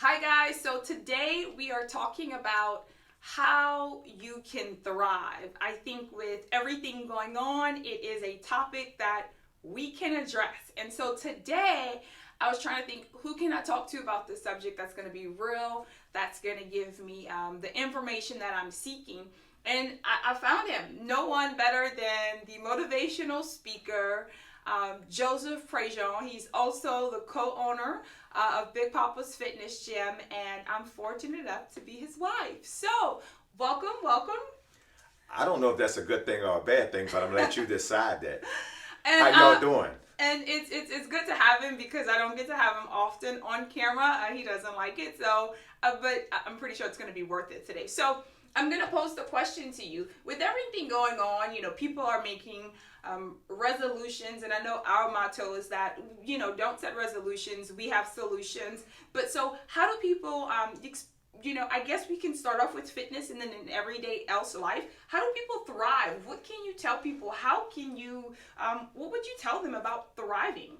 Hi guys, so today we are talking about how you can thrive. I think with everything going on, it is a topic that we can address. And so today I was trying to think who can I talk to about this subject that's going to be real, that's going to give me the information that I'm seeking. And I found him, no one better than the motivational speaker, Joseph Prejean. He's also the co-owner of Big Papa's Fitness Gym, and I'm fortunate enough to be his wife. So, welcome. I don't know if that's a good thing or a bad thing, but I'm gonna let you decide that. And How y'all doing? and it's good to have him because I don't get to have him often on camera. He doesn't like it, so but I'm pretty sure it's going to be worth it today. So I'm going to pose the question to you. With everything going on, people are making resolutions, and I know our motto is that don't set resolutions. We have solutions. But so how do people I guess we can start off with fitness and then in everyday else life. How do people thrive? What can you tell people? How can you, what would you tell them about thriving?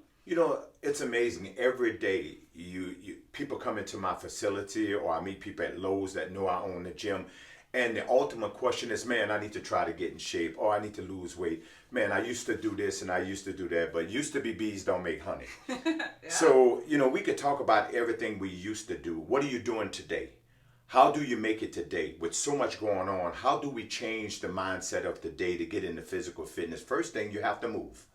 It's amazing. Every day, you people come into my facility, or I meet people at Lowe's that know I own the gym, and the ultimate question is, man, I need to try to get in shape, or I need to lose weight. Man, I used to do this and I used to do that, but used to be bees don't make honey. Yeah. So, we could talk about everything we used to do. What are you doing today? How do you make it today with so much going on? How do we change the mindset of the day to get into physical fitness? First thing, you have to move.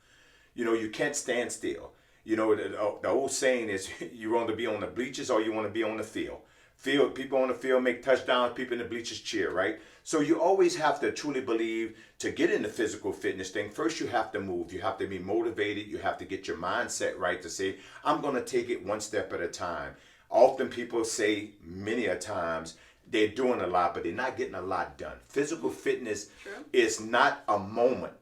You can't stand still. The old saying is you want to be on the bleachers or you want to be on the field. People on the field make touchdowns, people in the bleachers cheer, right? So you always have to truly believe to get into physical fitness thing. First, you have to move. You have to be motivated. You have to get your mindset right to say, I'm going to take it one step at a time. Often people say many a times they're doing a lot, but they're not getting a lot done. Physical fitness True. is not a moment.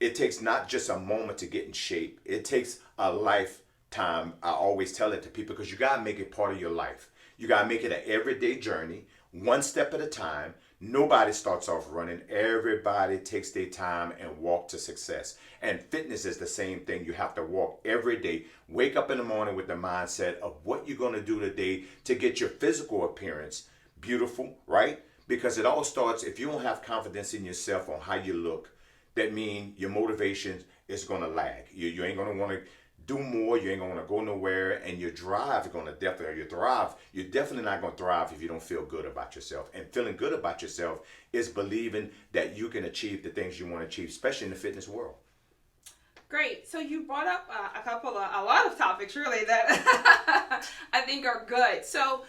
It takes not just a moment to get in shape. It takes a lifetime. I always tell it to people because you got to make it part of your life. You got to make it an everyday journey, one step at a time. Nobody starts off running. Everybody takes their time and walk to success. And fitness is the same thing. You have to walk every day. Wake up in the morning with the mindset of what you're going to do today to get your physical appearance beautiful, right? Because it all starts, if you don't have confidence in yourself on how you look, that means your motivation is going to lag. You ain't going to want to do more, you ain't gonna go nowhere, and your drive is gonna definitely, you're definitely not gonna thrive if you don't feel good about yourself. And feeling good about yourself is believing that you can achieve the things you want to achieve, especially in the fitness world. Great. So you brought up a lot of topics really that I think are good. So,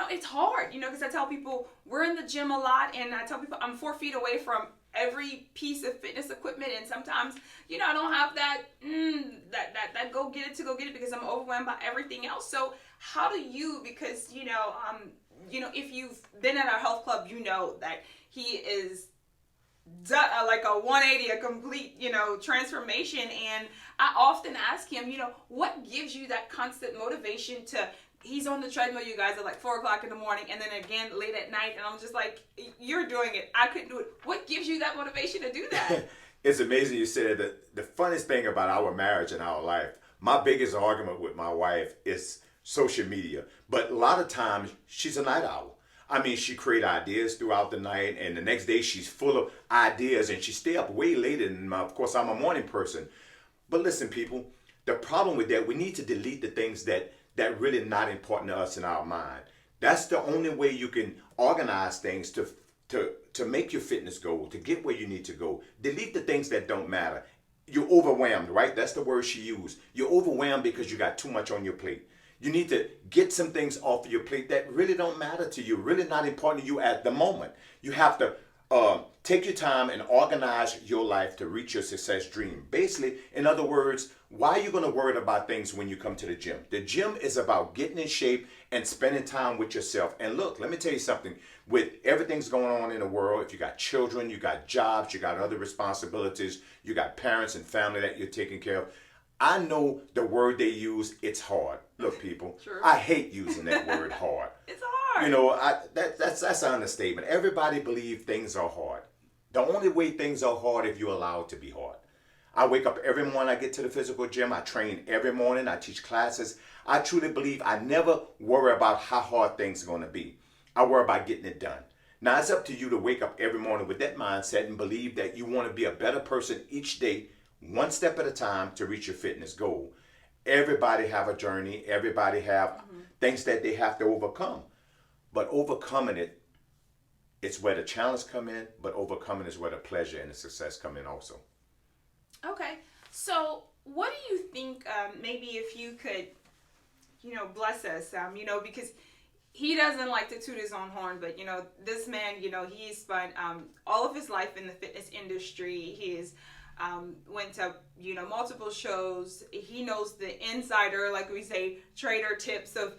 it's hard, because I tell people we're in the gym a lot, and I tell people I'm 4 feet away from every piece of fitness equipment, and sometimes I don't have that go get it because I'm overwhelmed by everything else. So how do you, because if you've been at our health club, that he is like a 180, a complete transformation. And I often ask him, what gives you that constant motivation to, he's on the treadmill, you guys, at like 4 o'clock in the morning, and then again late at night, and I'm just like, you're doing it, I couldn't do it. What gives you that motivation to do that? It's amazing you said that. The funniest thing about our marriage and our life, my biggest argument with my wife is social media. But a lot of times she's a night owl. I mean, she creates ideas throughout the night, and the next day she's full of ideas, and she stay up way later. And of course, I'm a morning person. But listen, people, the problem with that, we need to delete the things that really not important to us in our mind. That's the only way you can organize things to make your fitness goal, to get where you need to go. Delete the things that don't matter. You're overwhelmed, right? That's the word she used. You're overwhelmed because you got too much on your plate. You need to get some things off of your plate that really don't matter to you, really not important to you at the moment. You have to take your time and organize your life to reach your success dream. Basically, in other words, why are you going to worry about things when you come to the gym? The gym is about getting in shape and spending time with yourself. And look, let me tell you something. With everything's going on in the world, if you got children, you got jobs, you got other responsibilities, you got parents and family that you're taking care of. I know the word they use, it's hard. Look, people, True. I hate using that word hard. It's hard. That's an understatement. Everybody believes things are hard. The only way things are hard if you allow it to be hard. I wake up every morning, I get to the physical gym, I train every morning, I teach classes. I truly believe I never worry about how hard things are going to be. I worry about getting it done. Now it's up to you to wake up every morning with that mindset and believe that you want to be a better person each day, one step at a time to reach your fitness goal. Everybody have a journey. Everybody have things that they have to overcome. But overcoming it, it's where the challenge come in, but overcoming is where the pleasure and the success come in also. Okay. So what do you think, maybe if you could, bless us, because he doesn't like to toot his own horn, but, this man, he's spent all of his life in the fitness industry. He's went to, multiple shows. He knows the insider, like we say, trader tips of,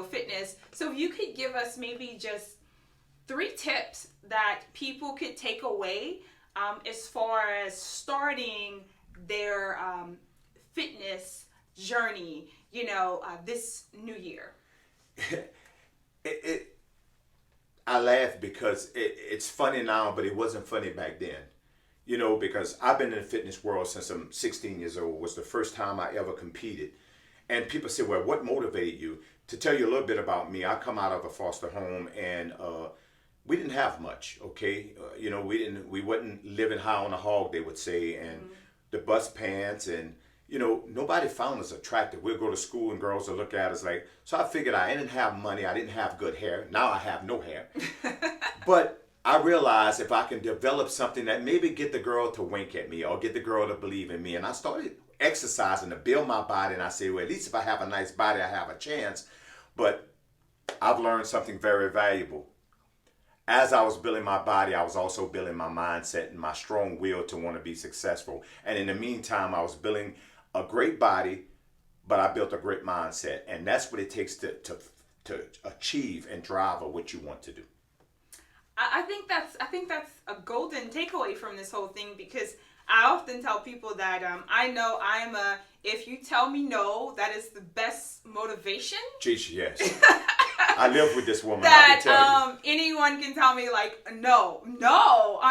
fitness. So if you could give us maybe just 3 tips that people could take away as far as starting their fitness journey, this new year. I laugh because it's funny now, but it wasn't funny back then. Because I've been in the fitness world since I'm 16 years old. It was the first time I ever competed. And people say, well, what motivated you? To tell you a little bit about me, I come out of a foster home, and we didn't have much, okay? We wasn't living high on a hog, they would say, and the bus pants, and nobody found us attractive. We'll go to school and girls will look at us like, so I figured I didn't have money, I didn't have good hair. Now I have no hair. But I realized if I can develop something that maybe get the girl to wink at me or get the girl to believe in me, and I started exercising to build my body, and I say, well, at least if I have a nice body, I have a chance. But I've learned something very valuable. As I was building my body, I was also building my mindset and my strong will to want to be successful. And in the meantime, I was building a great body, but I built a great mindset. And that's what it takes to achieve and drive or what you want to do. I think that's a golden takeaway from this whole thing, because I often tell people that I know if you tell me no, that is the best motivation. Jeez, yes. I live with this woman. That I can tell you. Anyone can tell me like no.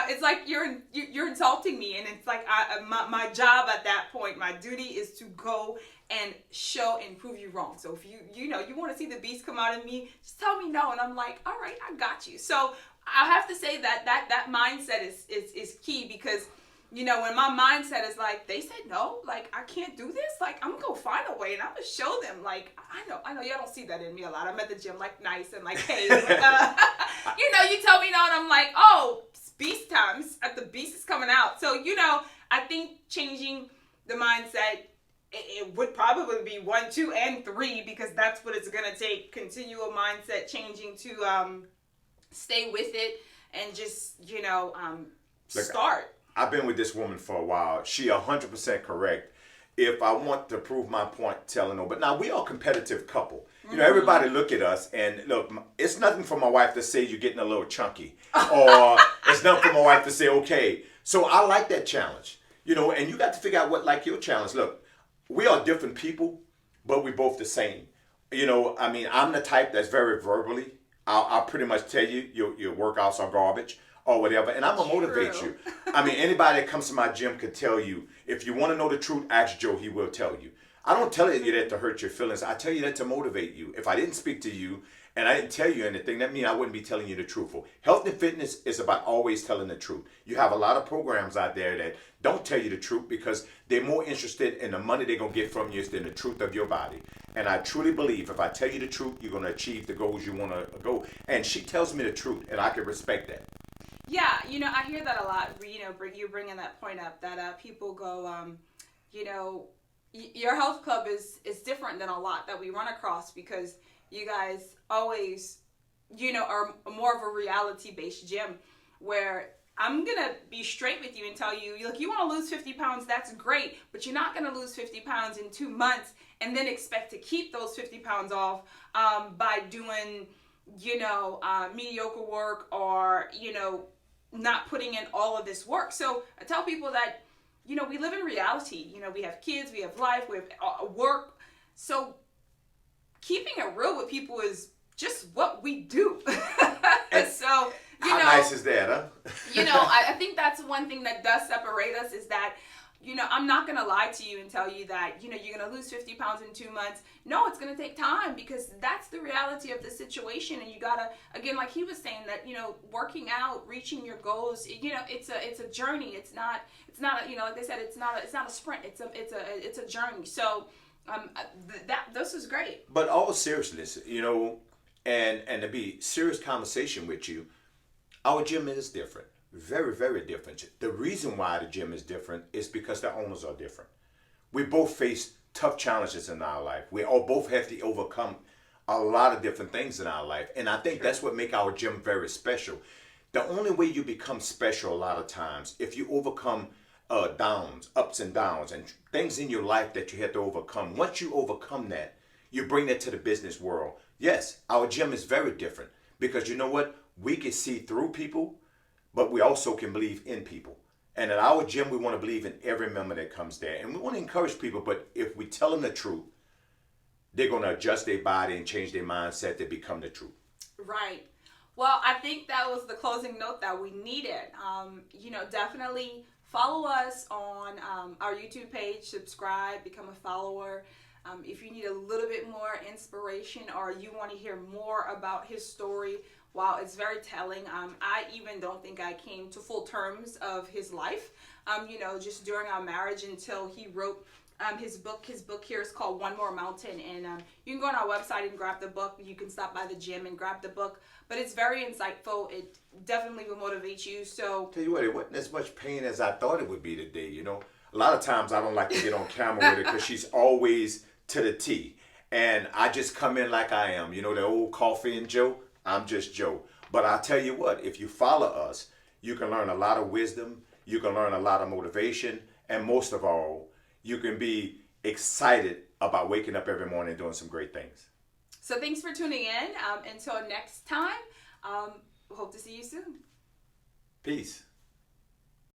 It's like you're insulting me, and it's like my job at that point, my duty is to go and show and prove you wrong. So if you want to see the beast come out of me, just tell me no, and I'm like, all right, I got you. So I have to say that mindset is key, because when my mindset is like, they said no, like I can't do this, like I'm gonna go find a way and I'm gonna show them, like I know y'all don't see that in me a lot. I'm at the gym like nice and like, hey, you tell me no and I'm like, oh, it's beast time, the beast is coming out. So I think changing the mindset, it would probably be 1, 2, and 3, because that's what it's gonna take. Continual mindset changing to stay with it and just start. I've been with this woman for a while. She 100% correct. If I want to prove my point, telling her. But now we are a competitive couple. Everybody look at us and look. It's nothing for my wife to say you're getting a little chunky, or it's nothing for my wife to say okay. So I like that challenge. And you got to figure out what like your challenge. Look, we are different people, but we're both the same. I'm the type that's very verbally. I'll pretty much tell you your workouts are garbage or whatever, and I'm going to motivate you. Anybody that comes to my gym could tell you, if you want to know the truth, ask Joe, he will tell you. I don't tell you that to hurt your feelings. I tell you that to motivate you. If I didn't speak to you and I didn't tell you anything, that means I wouldn't be telling you the truth. Health and fitness is about always telling the truth. You have a lot of programs out there that don't tell you the truth because they're more interested in the money they're going to get from you than the truth of your body. And I truly believe if I tell you the truth, you're going to achieve the goals you want to go. And she tells me the truth, and I can respect that. Yeah, I hear that a lot. You bringing that point up that people go, your health club is different than a lot that we run across, because you guys always, are more of a reality-based gym where I'm going to be straight with you and tell you, like, you want to lose 50 pounds, that's great, but you're not going to lose 50 pounds in 2 months and then expect to keep those 50 pounds off by doing, mediocre work or, not putting in all of this work. So I tell people that, we live in reality. We have kids, we have life, we have work. So keeping it real with people is just what we do. So, how nice is that, huh? I think that's one thing that does separate us, is that I'm not going to lie to you and tell you that, you're going to lose 50 pounds in 2 months. No, it's going to take time, because that's the reality of the situation. And you got to, again, like he was saying, that, working out, reaching your goals, it's a journey. It's not, like they said, it's not a sprint. It's a journey. So, this is great. But all seriousness, and to be serious conversation with you, our gym is different. Very, very different. The reason why the gym is different is because the owners are different. We both face tough challenges in our life. We all both have to overcome a lot of different things in our life. And I think that's what makes our gym very special. The only way you become special a lot of times, if you overcome downs, ups and downs, and things in your life that you have to overcome. Once you overcome that, you bring that to the business world. Yes, our gym is very different, because you know what? We can see through people, but we also can believe in people. And at our gym, we want to believe in every member that comes there. And we want to encourage people, but if we tell them the truth, they're going to adjust their body and change their mindset to become the truth. Right. Well, I think that was the closing note that we needed. Definitely follow us on our YouTube page, subscribe, become a follower. If you need a little bit more inspiration, or you want to hear more about his story, wow, it's very telling. I even don't think I came to full terms of his life, just during our marriage, until he wrote his book. His book here is called One More Mountain, and you can go on our website and grab the book. You can stop by the gym and grab the book, but it's very insightful. It definitely will motivate you. So tell you what, it wasn't as much pain as I thought it would be today. A lot of times I don't like to get on camera with her, because she's always to the T, and I just come in like I am. The old Coffee and Joe. I'm just Joe. But I'll tell you what, if you follow us, you can learn a lot of wisdom, you can learn a lot of motivation, and most of all, you can be excited about waking up every morning and doing some great things. So thanks for tuning in. Until next time, hope to see you soon. Peace.